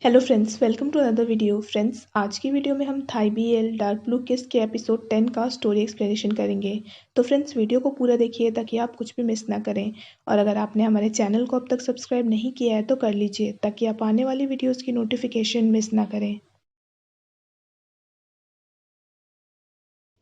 Hello friends, welcome to another video. Friends, आज की video में हम थाई बीएल डार्क ब्लू किस के एपिसोड 10 का स्टोरी एक्सप्लेनेशन करेंगे। तो फ्रेंड्स, वीडियो को पूरा देखिए ताकि आप कुछ भी मिस ना करें। और अगर आपने हमारे चैनल को अब तक सब्सक्राइब नहीं किया है तो कर लीजिए ताकि आप आने वाली वीडियोज़ की नोटिफिकेशन मिस ना करें।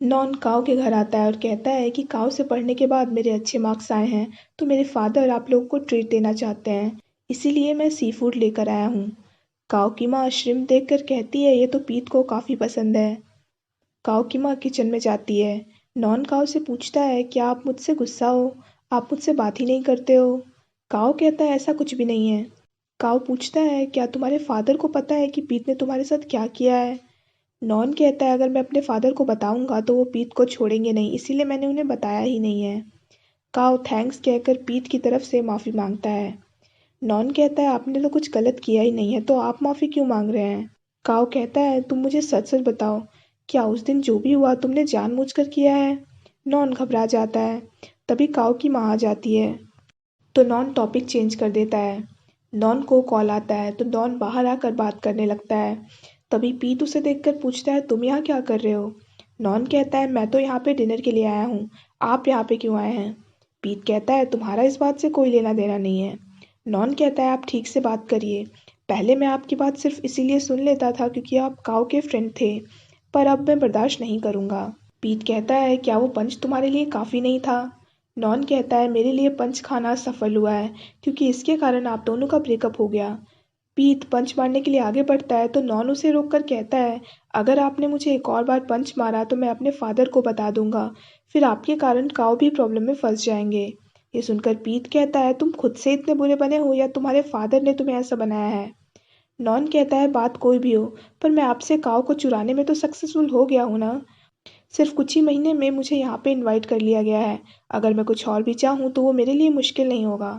नॉन काव के घर आता है और कहता है कि काव से पढ़ने के बाद मेरे अच्छे मार्क्स आए हैं तो मेरे फादर आप लोगों को ट्रीट देना चाहते हैं, इसीलिए मैं सी फूड लेकर आया हूँ। काव की माँ श्रिम्प देखकर कहती है ये तो पीत को काफ़ी पसंद है। काव की माँ किचन में जाती है। नॉन काव से पूछता है क्या आप मुझसे गुस्सा हो, आप मुझसे बात ही नहीं करते हो। काव कहता है ऐसा कुछ भी नहीं है। काव पूछता है क्या तुम्हारे फादर को पता है कि पीत ने तुम्हारे साथ क्या किया है। नॉन कहता है अगर मैं अपने फादर को बताऊंगा तो वो पीत को छोड़ेंगे नहीं, इसीलिए मैंने उन्हें बताया ही नहीं है। काव थैंक्स कहकर पीत की तरफ से माफ़ी मांगता है। नॉन कहता है आपने तो कुछ गलत किया ही नहीं है तो आप माफ़ी क्यों मांग रहे हैं। काव कहता है तुम मुझे सच सच बताओ, क्या उस दिन जो भी हुआ तुमने जानबूझकर किया है। नॉन घबरा जाता है। तभी काव की माँ आ जाती है तो नॉन टॉपिक चेंज कर देता है। नॉन को कॉल आता है तो नॉन बाहर आकर बात करने लगता है। तभी पीत उसे देखकर पूछता है तुम यहाँ क्या कर रहे हो। नॉन कहता है मैं तो यहाँ पे डिनर के लिए आया हूँ, आप यहाँ पे क्यों आए हैं। पीत कहता है तुम्हारा इस बात से कोई लेना देना नहीं है। नॉन कहता है आप ठीक से बात करिए, पहले मैं आपकी बात सिर्फ इसीलिए सुन लेता था क्योंकि आप काव के फ्रेंड थे, पर अब मैं बर्दाश्त नहीं करूँगा। पीत कहता है क्या वो पंच तुम्हारे लिए काफ़ी नहीं था। नॉन कहता है मेरे लिए पंच खाना सफल हुआ है क्योंकि इसके कारण आप दोनों का ब्रेकअप हो गया। पीत पंच मारने के लिए आगे बढ़ता है तो नॉन उसे रोककर कहता है अगर आपने मुझे एक और बार पंच मारा तो मैं अपने फादर को बता दूंगा, फिर आपके कारण काव भी प्रॉब्लम में फंस जाएंगे। ये सुनकर पीत कहता है तुम खुद से इतने बुरे बने हो या तुम्हारे फादर ने तुम्हें ऐसा बनाया है। नॉन कहता है बात कोई भी हो, पर मैं आपसे काव को चुराने में तो सक्सेसफुल हो गया हूँ ना। सिर्फ कुछ ही महीने में मुझे यहाँ पे इनवाइट कर लिया गया है, अगर मैं कुछ और भी चाहूँ तो वो मेरे लिए मुश्किल नहीं होगा।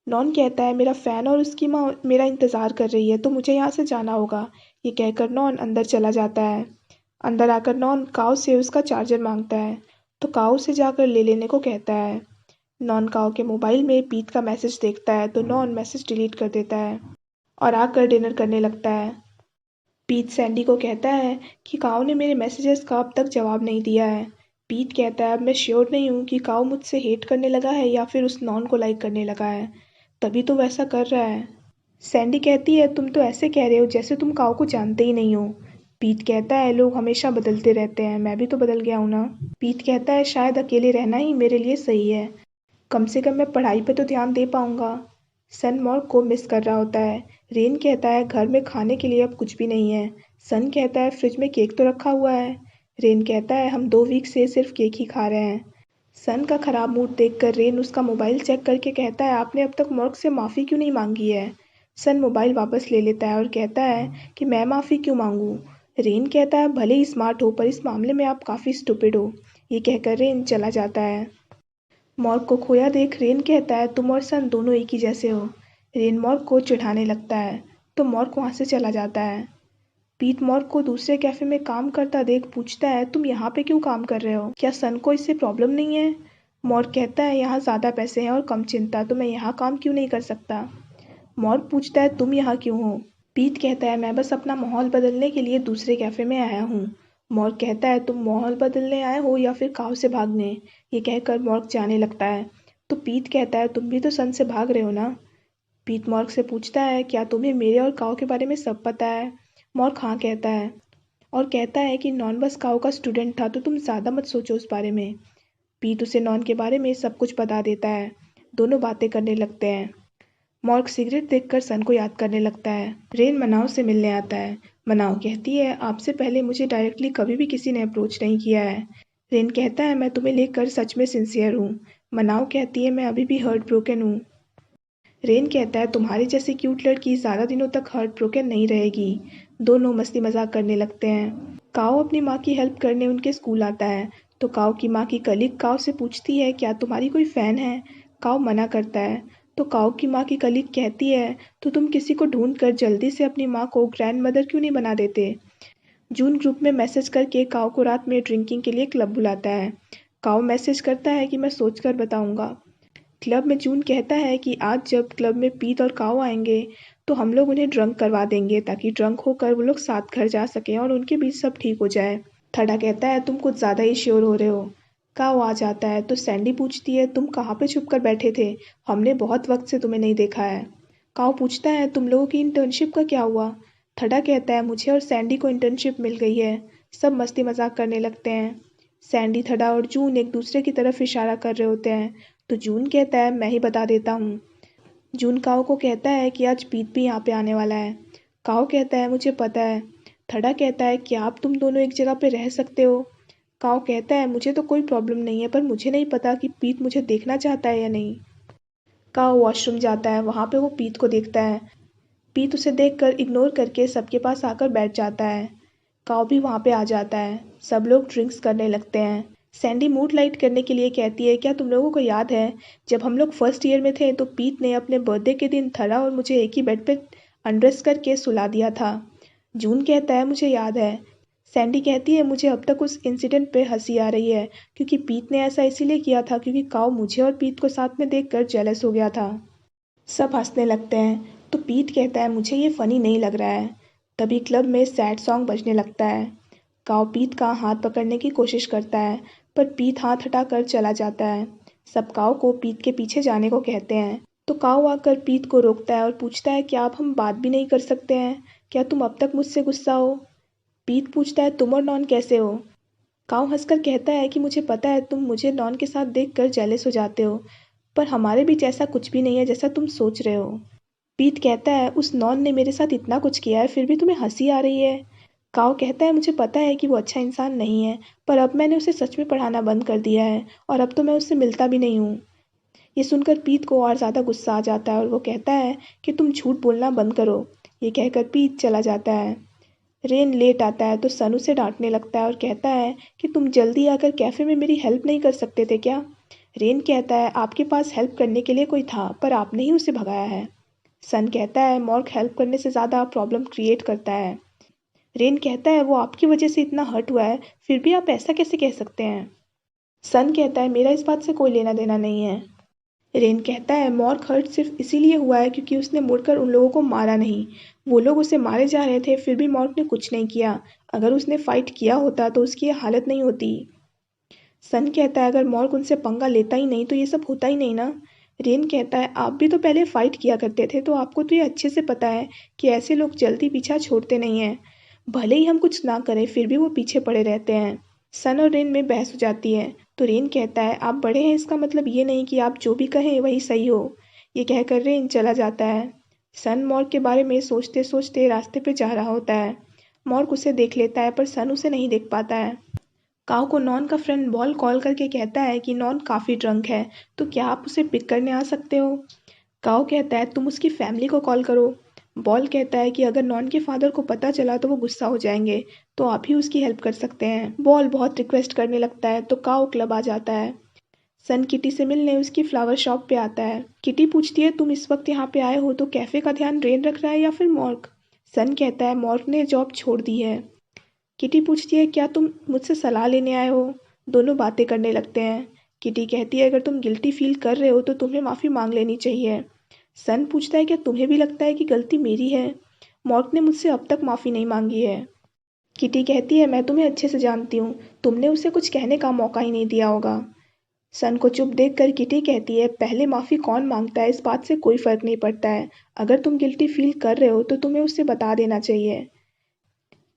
नॉन कहता है मेरा फ़ैन और उसकी माँ मेरा इंतज़ार कर रही है तो मुझे यहाँ से जाना होगा। ये कहकर नॉन अंदर चला जाता है। अंदर आकर नॉन काव से उसका चार्जर मांगता है तो काव से जाकर ले लेने को कहता है। नॉन काव के मोबाइल में पीत का मैसेज देखता है तो नॉन मैसेज डिलीट कर देता है और आकर डिनर करने लगता है। पीट सैंडी को कहता है कि काव ने मेरे मैसेजेस का अब तक जवाब नहीं दिया है। पीट कहता है अब मैं श्योर नहीं हूँ कि काव मुझसे हेट करने लगा है या फिर उस नॉन को लाइक करने लगा है, तभी तो वैसा कर रहा है। सैंडी कहती है तुम तो ऐसे कह रहे हो जैसे तुम काव को जानते ही नहीं हो। पीट कहता है लोग हमेशा बदलते रहते हैं, मैं भी तो बदल गया हूँ ना। पीट कहता है शायद अकेले रहना ही मेरे लिए सही है, कम से कम मैं पढ़ाई पे तो ध्यान दे पाऊंगा। सन मॉर्क को मिस कर रहा होता है। रेन कहता है घर में खाने के लिए अब कुछ भी नहीं है। सन कहता है फ्रिज में केक तो रखा हुआ है। रेन कहता है हम 2 वीक से सिर्फ केक ही खा रहे हैं। सन का खराब मूड देखकर रेन उसका मोबाइल चेक करके कहता है आपने अब तक मॉर्क से माफ़ी क्यों नहीं मांगी है। सन मोबाइल वापस ले लेता है और कहता है कि मैं माफ़ी क्यों मांगूं। रेन कहता है भले ही स्मार्ट हो पर इस मामले में आप काफ़ी स्टूपिड हो। ये कहकर रेन चला जाता है। मॉर्ग को खोया देख रेन कहता है तुम और सन दोनों एक ही जैसे हो। रेन मॉर्ग को चिढ़ाने लगता है तो मॉर्ग वहाँ से चला जाता है। पीट मॉर्ग को दूसरे कैफे में काम करता देख पूछता है तुम यहाँ पे क्यों काम कर रहे हो, क्या सन को इससे प्रॉब्लम नहीं है। मॉर्ग कहता है यहाँ ज़्यादा पैसे हैं और कम चिंता, तो मैं यहाँ काम क्यों नहीं कर सकता। मॉर्ग पूछता है तुम यहाँ क्यों हो। पीट कहता है मैं बस अपना माहौल बदलने के लिए दूसरे कैफे में आया हूँ। मॉर्ग कहता है तुम माहौल बदलने आए हो या फिर काव से भागने। ये कहकर मॉर्ग जाने लगता है तो पीट कहता है तुम भी तो सन से भाग रहे हो ना। पीट मॉर्ग से पूछता है क्या तुम्हें मेरे और काव के बारे में सब पता है। मॉर्ग हाँ कहता है और कहता है कि नॉन बस काव का स्टूडेंट था तो तुम ज़्यादा मत सोचो उस बारे में। पीट उसे नॉन के बारे में सब कुछ बता देता है। दोनों बातें करने लगते हैं। मॉर्ग सिगरेट देखकर सन को याद करने लगता है। रेन मनाव से मिलने आता है। मनाव कहती है आपसे पहले मुझे डायरेक्टली कभी भी किसी ने अप्रोच नहीं किया है। रेन कहता है मैं तुम्हें लेकर सच में सिंसियर हूँ। मनाव कहती है मैं अभी भी हर्ट ब्रोकन हूँ। रेन कहता है तुम्हारी जैसी क्यूट लड़की ज़्यादा दिनों तक हर्ट ब्रोकन नहीं रहेगी। दोनों मस्ती मजाक करने लगते हैं। काओ अपनी माँ की हेल्प करने उनके स्कूल आता है तो काओ की माँ की कलीग काओ से पूछती है क्या तुम्हारी कोई फ़ैन है। काओ मना करता है तो काओ की माँ की कलीग कहती है तो तुम किसी को ढूंढ कर जल्दी से अपनी माँ को ग्रैंड मदर क्यों नहीं बना देते। जून ग्रुप में मैसेज करके काओ को रात में ड्रिंकिंग के लिए क्लब बुलाता है। काओ मैसेज करता है कि मैं सोचकर बताऊंगा। क्लब में जून कहता है कि आज जब क्लब में पीत और काओ आएंगे तो हम लोग उन्हें ड्रंक करवा देंगे ताकि ड्रंक होकर वो लोग साथ घर जा सकें और उनके बीच सब ठीक हो जाए। थड़ा कहता है तुम कुछ ज़्यादा ही श्योर हो रहे हो। काओ आ जाता है तो सैंडी पूछती है तुम कहाँ पे छुप कर बैठे थे, हमने बहुत वक्त से तुम्हें नहीं देखा है। काओ पूछता है तुम लोगों की इंटर्नशिप का क्या हुआ। थड़ा कहता है मुझे और सैंडी को इंटर्नशिप मिल गई है। सब मस्ती मजाक करने लगते हैं। सैंडी, थड़ा और जून एक दूसरे की तरफ इशारा कर रहे होते हैं तो जून कहता है मैं ही बता देता हूँ। जून काओ को कहता है कि आज पीत भी यहाँ पे आने वाला है। काओ कहता है मुझे पता है। थड़ा कहता है क्या आप तुम दोनों एक जगह पे रह सकते हो। काओ कहता है मुझे तो कोई प्रॉब्लम नहीं है, पर मुझे नहीं पता कि पीत मुझे देखना चाहता है या नहीं। काओ वॉशरूम जाता है, वहाँ पे वो पीत को देखता है। पीत उसे देखकर इग्नोर करके सबके पास आकर बैठ जाता है। काओ भी वहाँ पे आ जाता है। सब लोग ड्रिंक्स करने लगते हैं। सैंडी मूड लाइट करने के लिए कहती है क्या तुम लोगों को याद है जब हम लोग फर्स्ट ईयर में थे तो पीत ने अपने बर्थडे के दिन थड़ा और मुझे एक ही बेड पे अनड्रेस करके सुला दिया था। जून कहता है मुझे याद है। सैंडी कहती है मुझे अब तक उस इंसिडेंट पे हंसी आ रही है क्योंकि पीत ने ऐसा इसीलिए किया था क्योंकि काओ मुझे और पीत को साथ में देखकर जेलस हो गया था। सब हंसने लगते हैं तो पीत कहता है मुझे ये फनी नहीं लग रहा है। तभी क्लब में सैड सॉन्ग बजने लगता है। काओ पीत का हाथ पकड़ने की कोशिश करता है पर पीत हाथ हटाकर चला जाता है। सब काओ को पीत के पीछे जाने को कहते हैं तो काओ आकर पीत को रोकता है और पूछता है क्या अब हम बात भी नहीं कर सकते हैं, क्या तुम अब तक मुझसे गुस्सा हो। पीत पूछता है तुम और नॉन कैसे हो। काओ हंसकर कहता है कि मुझे पता है तुम मुझे नॉन के साथ देखकर जेलस हो जाते हो, पर हमारे बीच ऐसा कुछ भी नहीं है जैसा तुम सोच रहे हो। पीत कहता है उस नॉन ने मेरे साथ इतना कुछ किया है फिर भी तुम्हें हंसी आ रही है। काओ कहता है मुझे पता है कि वो अच्छा इंसान नहीं है, पर अब मैंने उसे सच में पढ़ाना बंद कर दिया है और अब तो मैं उससे मिलता भी नहीं हूँ। ये सुनकर पीत को और ज़्यादा गुस्सा आ जाता है और वो कहता है कि तुम झूठ बोलना बंद करो। ये कहकर पीत चला जाता है। रेन लेट आता है तो सन उसे डांटने लगता है और कहता है कि तुम जल्दी आकर कैफ़े में मेरी हेल्प नहीं कर सकते थे क्या। रेन कहता है आपके पास हेल्प करने के लिए कोई था पर आपने ही उसे भगाया है। सन कहता है मॉर्क हेल्प करने से ज़्यादा प्रॉब्लम क्रिएट करता है। रेन कहता है वो आपकी वजह से इतना हर्ट हुआ है फिर भी आप ऐसा कैसे कह सकते हैं। सन कहता है मेरा इस बात से कोई लेना देना नहीं है। रेन कहता है मॉर्क हर्ट सिर्फ इसीलिए हुआ है क्योंकि उसने मुड़कर उन लोगों को मारा नहीं। वो लोग उसे मारे जा रहे थे फिर भी मॉर्क ने कुछ नहीं किया। अगर उसने फाइट किया होता तो उसकी ये हालत नहीं होती। सन कहता है अगर मॉर्क उनसे पंगा लेता ही नहीं तो ये सब होता ही नहीं ना। रेन कहता है आप भी तो पहले फाइट किया करते थे तो आपको तो ये अच्छे से पता है कि ऐसे लोग जल्दी पीछा छोड़ते नहीं हैं। भले ही हम कुछ ना करें फिर भी वो पीछे पड़े रहते हैं। सन और रेन में बहस हो जाती है तो रेन कहता है आप बड़े हैं इसका मतलब ये नहीं कि आप जो भी कहें वही सही हो। ये कहकर रेन चला जाता है। सन मॉर्क के बारे में सोचते सोचते रास्ते पे जा रहा होता है। मॉर्क उसे देख लेता है पर सन उसे नहीं देख पाता है। काओ को नॉन का फ्रेंड बॉल कॉल करके कहता है कि नॉन काफ़ी ड्रंक है तो क्या आप उसे पिक करने आ सकते हो। काओ कहता है तुम उसकी फैमिली को कॉल करो। बॉल कहता है कि अगर नॉन के फादर को पता चला तो वो गुस्सा हो जाएंगे तो आप ही उसकी हेल्प कर सकते हैं। बॉल बहुत रिक्वेस्ट करने लगता है तो काओ क्लब आ जाता है। सन किटी से मिलने उसकी फ्लावर शॉप पे आता है। किटी पूछती है तुम इस वक्त यहाँ पे आए हो तो कैफे का ध्यान रेन रख रहा है या फिर मॉर्क। सन कहता है मॉर्क ने जॉब छोड़ दी है। किटी पूछती है क्या तुम मुझसे सलाह लेने आए हो। दोनों बातें करने लगते हैं। किटी कहती है अगर तुम गिल्टी फील कर रहे हो तो तुम्हें माफ़ी मांग लेनी चाहिए। सन पूछता है क्या तुम्हें भी लगता है कि गलती मेरी है। मॉर्क ने मुझसे अब तक माफ़ी नहीं मांगी है। किटी कहती है मैं तुम्हें अच्छे से जानती हूँ, तुमने उसे कुछ कहने का मौका ही नहीं दिया होगा। सन को चुप देखकर किटी कहती है पहले माफ़ी कौन मांगता है इस बात से कोई फ़र्क नहीं पड़ता है। अगर तुम गिल्टी फील कर रहे हो तो तुम्हें उससे बता देना चाहिए।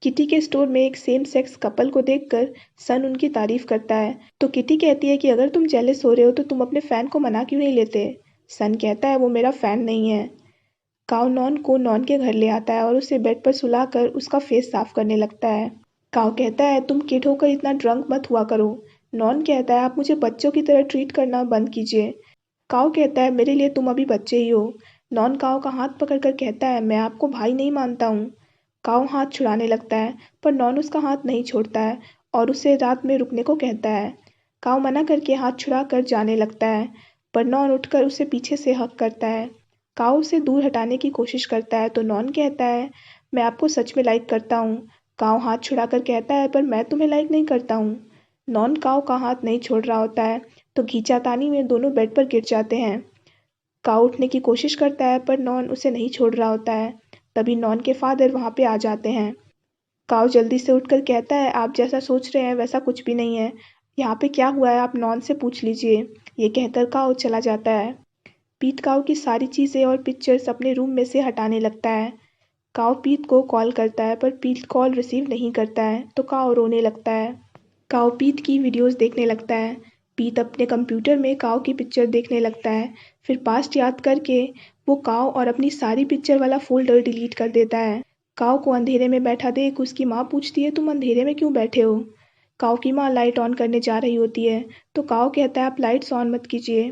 किटी के स्टोर में एक सेम सेक्स कपल को देखकर सन उनकी तारीफ करता है तो किटी कहती है कि अगर तुम जेलस हो रहे हो तो तुम अपने फ़ैन को मना क्यों नहीं लेते। सन कहता है वो मेरा फ़ैन नहीं है। काओ नॉन को नॉन के घर ले आता है और उसे बेड पर सुलाकर उसका फेस साफ करने लगता है। काओ कहता है तुम किड होकर इतना ड्रंक मत हुआ करो। नॉन कहता है आप मुझे बच्चों की तरह ट्रीट करना बंद कीजिए। काओ कहता है मेरे लिए तुम अभी बच्चे ही हो। नॉन काओ का हाथ पकड़कर कहता है मैं आपको भाई नहीं मानता हूँ। काओ हाथ छुड़ाने लगता है पर नॉन उसका हाथ नहीं छोड़ता है और उसे रात में रुकने को कहता है। काओ मना करके हाथ छुड़ा कर जाने लगता है पर नॉन उठकर उसे पीछे से हक करता है। काओ उसे दूर हटाने की कोशिश करता है तो नॉन कहता है मैं आपको सच में लाइक करता हूँ। काओ हाथ छुड़ाकर कहता है पर मैं तुम्हें लाइक नहीं करता हूँ। नॉन काओ का हाथ नहीं छोड़ रहा होता है तो खींचातानी में दोनों बेड पर गिर जाते हैं। काऊ उठने की कोशिश करता है पर नॉन उसे नहीं छोड़ रहा होता है। तभी नॉन के फादर वहाँ पे आ जाते हैं। काऊ जल्दी से उठकर कहता है, आप जैसा सोच रहे हैं वैसा कुछ भी नहीं है। यहाँ पे क्या हुआ है आप नॉन से पूछ लीजिए। ये कहकर काऊ चला जाता है। पीट काऊ की सारी चीज़ें और पिक्चर्स अपने रूम में से हटाने लगता है। काऊ पीट को कॉल करता है पर पीट कॉल रिसीव नहीं करता है तो काऊ रोने लगता है। काऊ पीट की वीडियोस देखने लगता है। पीट अपने कंप्यूटर में काऊ की पिक्चर देखने लगता है। फिर पास्ट याद करके वो काऊ और अपनी सारी पिक्चर वाला फोल्डर डिलीट कर देता है। काऊ को अंधेरे में बैठा देख उसकी माँ पूछती है, तुम अंधेरे में क्यों बैठे हो? काऊ की माँ लाइट ऑन करने जा रही होती है तो काऊ कहता है, आप लाइट्स ऑन मत कीजिए।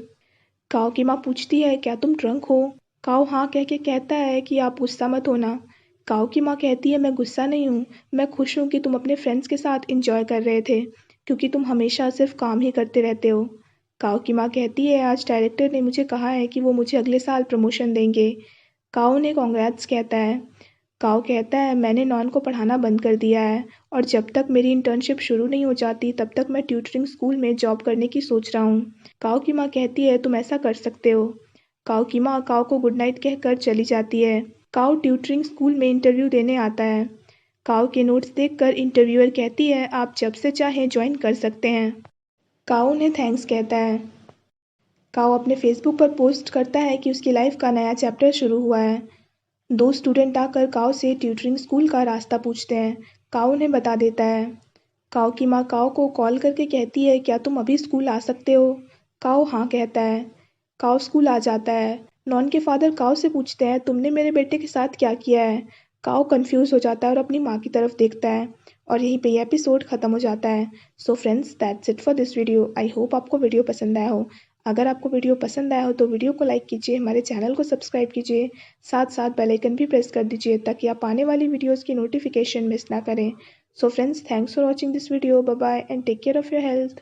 काऊ की माँ पूछती है, क्या तुम ड्रंक हो? काऊ हाँ कह के कहता है कि आप गुस्सा मत होना। काऊ की माँ कहती है, मैं गुस्सा नहीं हूँ, मैं खुश हूँ कि तुम अपने फ्रेंड्स के साथ इंजॉय कर रहे थे, क्योंकि तुम हमेशा सिर्फ काम ही करते रहते हो। काऊ की माँ कहती है, आज डायरेक्टर ने मुझे कहा है कि वो मुझे अगले साल प्रमोशन देंगे। काऊ ने कांग्रेट्स कहता है। काऊ कहता है, मैंने नॉन को पढ़ाना बंद कर दिया है और जब तक मेरी इंटर्नशिप शुरू नहीं हो जाती तब तक मैं ट्यूटरिंग स्कूल में जॉब करने की सोच रहा हूँ। काऊ की माँ कहती है, तुम ऐसा कर सकते हो। काऊ की माँ काऊ को गुड नाइट कहकर चली जाती है। काऊ ट्यूटरिंग स्कूल में इंटरव्यू देने आता है। काऊ के नोट्स देखकर इंटरव्यूअर कहती है, आप जब से चाहें ज्वाइन कर सकते हैं। काऊ उन्हें थैंक्स कहता है। काऊ अपने फेसबुक पर पोस्ट करता है कि उसकी लाइफ का नया चैप्टर शुरू हुआ है। 2 स्टूडेंट आकर काऊ से ट्यूटरिंग स्कूल का रास्ता पूछते हैं। काऊ उन्हें बता देता है। काऊ की माँ काऊ को कॉल करके कहती है, क्या तुम अभी स्कूल आ सकते हो? काऊ हाँ कहता है। काऊ स्कूल आ जाता है। नॉन के फादर काऊ से पूछते हैं, तुमने मेरे बेटे के साथ क्या किया है? काऊ कंफ्यूज हो जाता है और अपनी माँ की तरफ देखता है और यहीं पे ये एपिसोड ख़त्म हो जाता है। So friends, that's it for this video. I hope आपको वीडियो पसंद आया हो। अगर आपको वीडियो पसंद आया हो तो वीडियो को लाइक कीजिए, हमारे चैनल को सब्सक्राइब कीजिए, साथ साथ बेल आइकन भी प्रेस कर दीजिए ताकि आप आने वाली वीडियोज़ की नोटिफिकेशन मिस ना करें। So friends, thanks for watching this video. Bye bye and take care of your health.